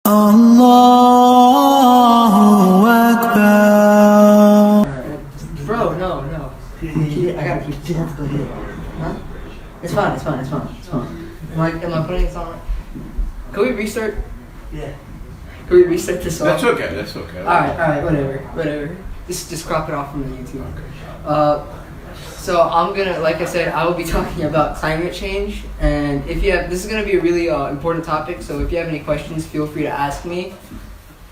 Allahu Akbar. Bro, no. I gotta keep. You have to go hit it. Huh? It's fine. Am I putting this on? Can we restart? Yeah. Can we restart this off? That's okay. Alright, whatever. Just crop it off from the YouTube. So I'm gonna, like I said, I will be talking about climate change, and this is gonna be a really important topic. So if you have any questions, feel free to ask me.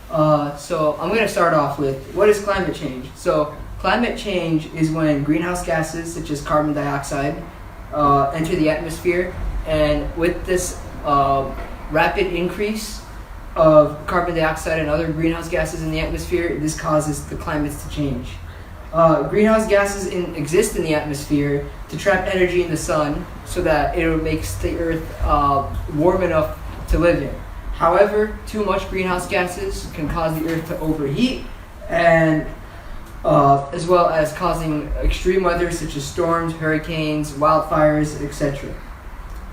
So I'm gonna start off with, what is climate change? So climate change is when greenhouse gases such as carbon dioxide enter the atmosphere, and with this rapid increase of carbon dioxide and other greenhouse gases in the atmosphere, this causes the climates to change. Greenhouse gases exist in the atmosphere to trap energy in the sun so that it makes the earth warm enough to live in. However, too much greenhouse gases can cause the earth to overheat, and as well as causing extreme weather such as storms, hurricanes, wildfires, etc.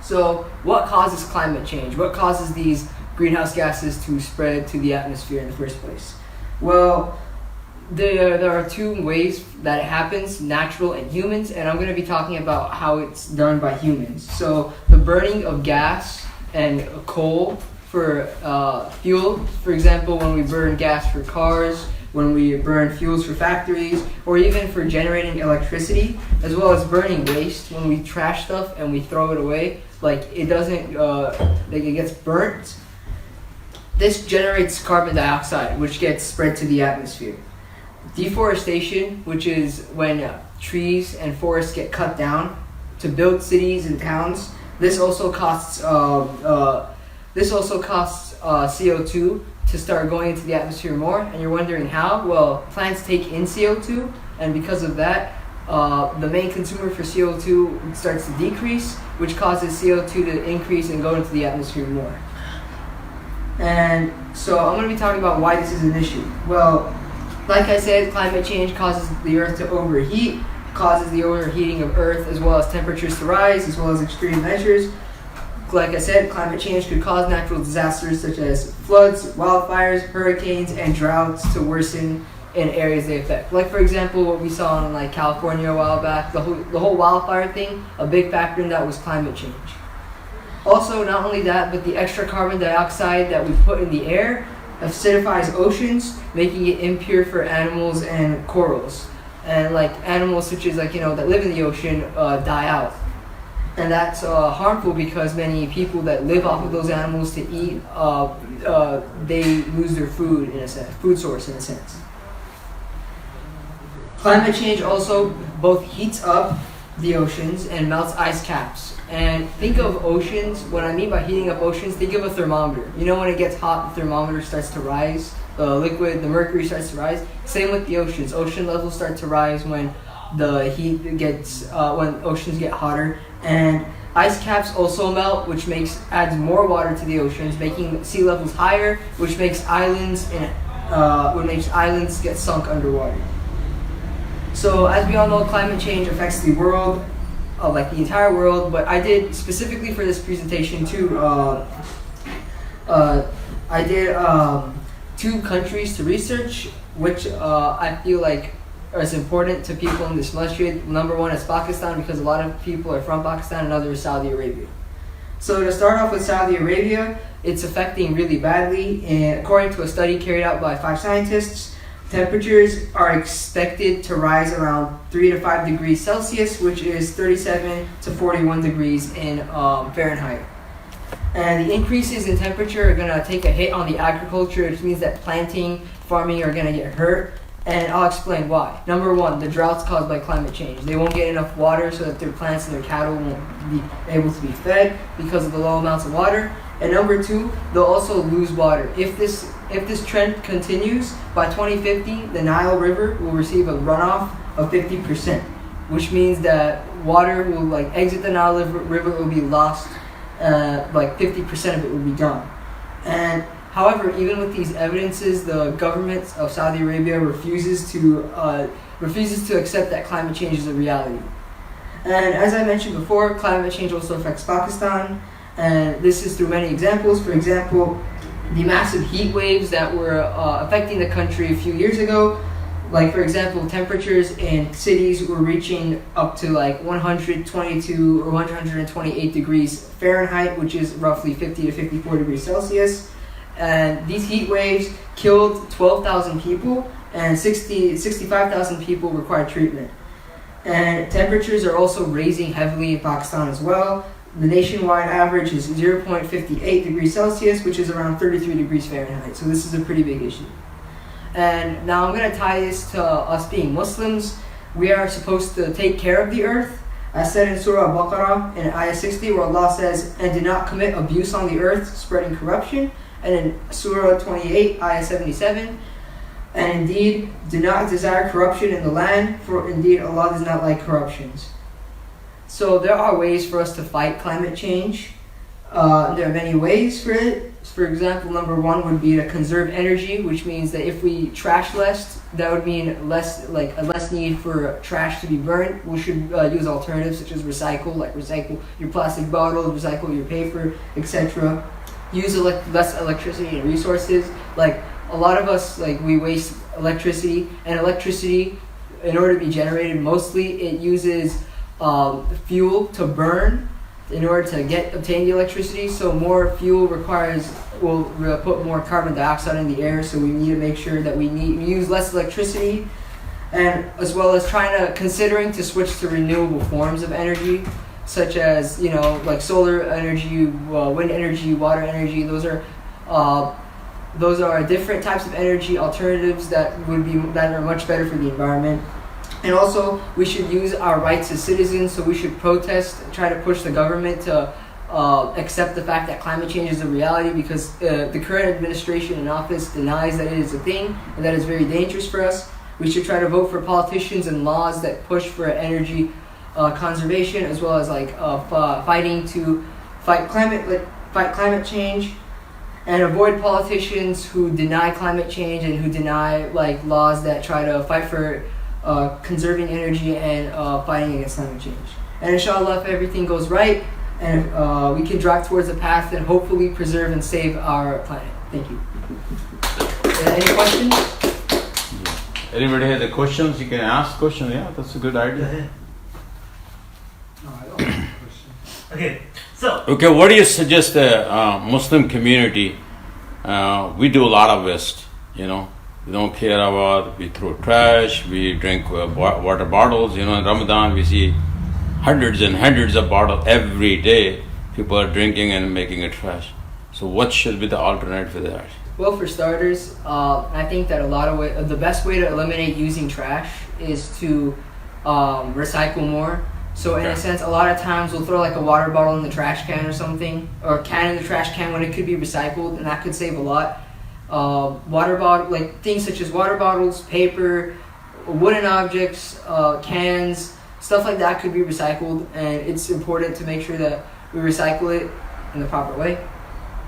So what causes climate change? What causes these greenhouse gases to spread to the atmosphere in the first place? Well, there are two ways that it happens, natural and humans, and I'm going to be talking about how it's done by humans. So the burning of gas and coal for fuel, for example, when we burn gas for cars, when we burn fuels for factories, or even for generating electricity, as well as burning waste when we trash stuff and we throw it away, like it doesn't, like it gets burnt. This generates carbon dioxide, which gets spread to the atmosphere. Deforestation, which is when trees and forests get cut down to build cities and towns. This also costs CO2 to start going into the atmosphere more. And you're wondering how? Well, plants take in CO2, and because of that, the main consumer for CO2 starts to decrease, which causes CO2 to increase and go into the atmosphere more. And so I'm going to be talking about why this is an issue. Well, like I said, climate change causes the earth to overheat, causes the overheating of earth, as well as temperatures to rise, as well as extreme measures. Like I said, climate change could cause natural disasters such as floods, wildfires, hurricanes, and droughts to worsen in areas they affect. Like, for example, what we saw in like California a while back, the whole wildfire thing, a big factor in that was climate change. Also, not only that, but the extra carbon dioxide that we put in the air acidifies oceans, making it impure for animals and corals. And like animals such as that live in the ocean die out. And that's harmful because many people that live off of those animals to eat, they lose their food source in a sense. Climate change also both heats up the oceans and melts ice caps. And think of oceans, what I mean by heating up oceans, think of a thermometer. You know when it gets hot, the thermometer starts to rise, the mercury starts to rise. Same with the oceans. Ocean levels start to rise when the heat gets, when oceans get hotter. And ice caps also melt, which adds more water to the oceans, making sea levels higher, which makes islands get sunk underwater. So as we all know, climate change affects the world, like the entire world, but I did specifically for this presentation I did 2 countries to research, which I feel like is important to people in this country. Number one is Pakistan, because a lot of people are from Pakistan, another is Saudi Arabia. So to start off with Saudi Arabia, it's affecting really badly, and according to a study carried out by 5 scientists, temperatures are expected to rise around 3 to 5 degrees Celsius, which is 37 to 41 degrees in Fahrenheit. And the increases in temperature are going to take a hit on the agriculture, which means that planting, farming are going to get hurt. And I'll explain why. Number one, the droughts caused by climate change. They won't get enough water so that their plants and their cattle won't be able to be fed because of the low amounts of water. And number two, they'll also lose water. If this trend continues, by 2050, the Nile River will receive a runoff of 50%, which means that water will exit the Nile River, will be lost, 50% of it will be gone. And however, even with these evidences, the government of Saudi Arabia refuses to accept that climate change is a reality. And as I mentioned before, climate change also affects Pakistan, and this is through many examples. For example, the massive heat waves that were affecting the country a few years ago. Like, for example, temperatures in cities were reaching up to like 122 or 128 degrees Fahrenheit, which is roughly 50 to 54 degrees Celsius. And these heat waves killed 12,000 people, and 65,000 people required treatment. And temperatures are also raising heavily in Pakistan as well. The nationwide average is 0.58 degrees Celsius, which is around 33 degrees Fahrenheit. So this is a pretty big issue. And now I'm going to tie this to us being Muslims. We are supposed to take care of the earth, as said in Surah Al-Baqarah in Ayah 60, where Allah says, and do not commit abuse on the earth, spreading corruption. And in Surah 28, Ayah 77, and indeed, do not desire corruption in the land, for indeed Allah does not like corruptions. So there are ways for us to fight climate change. There are many ways for it. For example, number one would be to conserve energy, which means that if we trash less, that would mean less need for trash to be burned. We should use alternatives such as recycle your plastic bottles, recycle your paper, etc. Use less electricity and resources. Like a lot of us, we waste electricity, and electricity, in order to be generated, mostly it uses fuel to burn in order to obtain the electricity. So more fuel will put more carbon dioxide in the air. So we need to make sure that we use less electricity, and as well as considering to switch to renewable forms of energy, such as solar energy, wind energy, water energy. Those are different types of energy alternatives that are much better for the environment. And also, we should use our rights as citizens, so we should protest, try to push the government to accept the fact that climate change is a reality, because the current administration in office denies that it is a thing, and that is very dangerous for us. We should try to vote for politicians and laws that push for energy conservation, as well as fight climate change, and avoid politicians who deny climate change and who deny laws that try to fight for conserving energy and fighting against climate change. And inshallah, if everything goes right, and we can drive towards a path and hopefully preserve and save our planet. Thank you. Any questions? Anybody has a questions? You can ask questions. Yeah, that's a good idea. No, I don't have a question. Okay, so. Okay, what do you suggest the Muslim community? We do a lot of waste, We don't care about, we throw trash, we drink water bottles. In Ramadan we see hundreds and hundreds of bottles every day. People are drinking and making it trash. So what should be the alternative for that? Well, for starters, I think that the best way to eliminate using trash is to recycle more. So in a sense, a lot of times we'll throw a water bottle in the trash can or something, or a can in the trash can when it could be recycled, and that could save a lot. Water bottle, things such as water bottles, paper, wooden objects, cans, stuff like that could be recycled, and it's important to make sure that we recycle it in the proper way.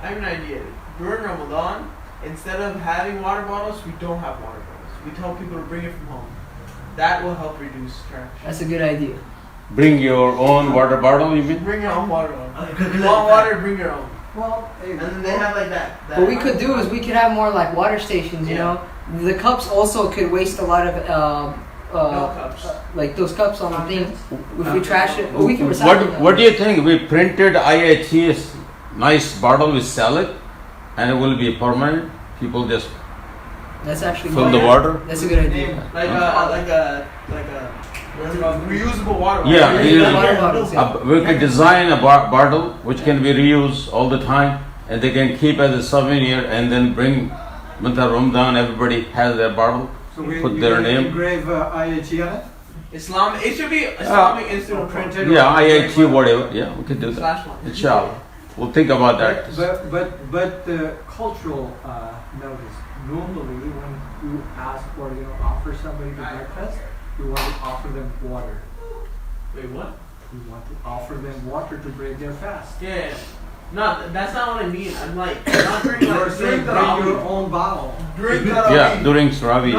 I have an idea. During Ramadan, instead of having water bottles, we don't have water bottles. We tell people to bring it from home. That will help reduce trash. That's a good idea. Bring your own water bottle, you mean? Bring your own water bottle. If you want water, bring your own. Well, And then they have that. What we could do is we could have more water stations, The cups also could waste a lot of No cups. those cups on the thing. If we trash it, we can recycle them. What do you think? We printed IAT's nice bottle, we sell it, and it will be permanent. People just That's actually fill good. the water. That's a good idea. Reusable water. Yeah, Water bottles, yeah. we could design a bottle which can be reused all the time, and they can keep as a souvenir, and then bring with the Ramadan. Everybody has their bottle, so put their name. Engrave IAT on it? It should be Islamic Institute printed. Yeah, IAT, whatever. Yeah, we could do that. /1. Inshallah, we'll think about that. But the cultural notice. Normally, when you ask or offer somebody to breakfast, you want to offer them water. Wait, what? You want to offer them water to break their fast. Yeah. No, that's not what I mean. I'm not during You're saying bring your own bottle. During Yeah, during Tarawih.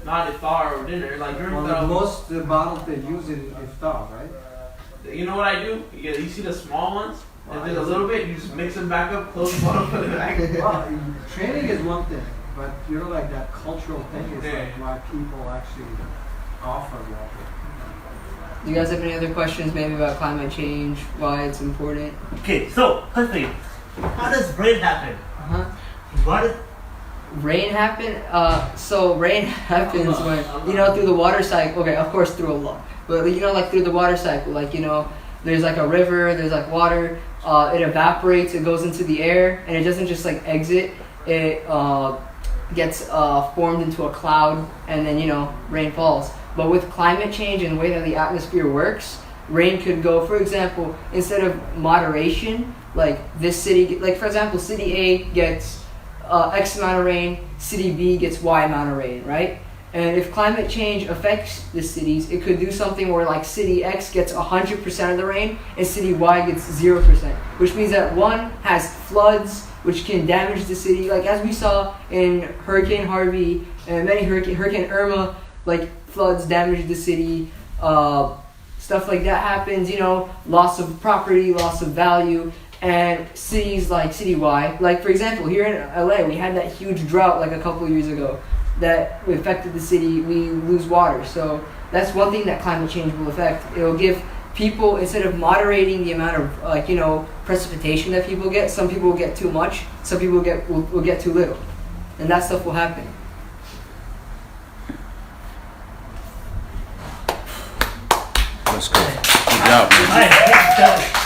Not iftar or dinner. During Well, most the bottles they use in iftar, right? You know what I do? You see the small ones? If there's a little bit, you just mix them back up, close the bottle, put it back. Well, training is one thing, but like that cultural thing is Yeah. like why people actually offer water. Do you guys have any other questions, maybe about climate change, why it's important? Okay, so first thing, how does rain happen? Uh-huh. What is Rain happen? So rain happens when, through the water cycle. Okay, of course through a lot, but like through the water cycle, like there's like a river, there's like water. It evaporates, it goes into the air, and it doesn't just like exit. It gets formed into a cloud, and then rain falls. But with climate change and the way that the atmosphere works, rain could go, for example, instead of moderation, like this city, like for example, city A gets X amount of rain, city B gets Y amount of rain, right? And if climate change affects the cities, it could do something where like city X gets 100% of the rain and city Y gets 0%, which means that one has floods, which can damage the city, like as we saw in Hurricane Harvey and many Hurricane Irma, like floods damage the city, stuff like that happens, loss of property, loss of value. And cities like City Y, like for example, here in LA, we had that huge drought like a couple of years ago that affected the city. We lose water. So that's one thing that climate change will affect. It will give people, instead of moderating the amount of precipitation that people get, some people will get too much, some people will get too little. And that stuff will happen. That's good. Good job, man. Alright,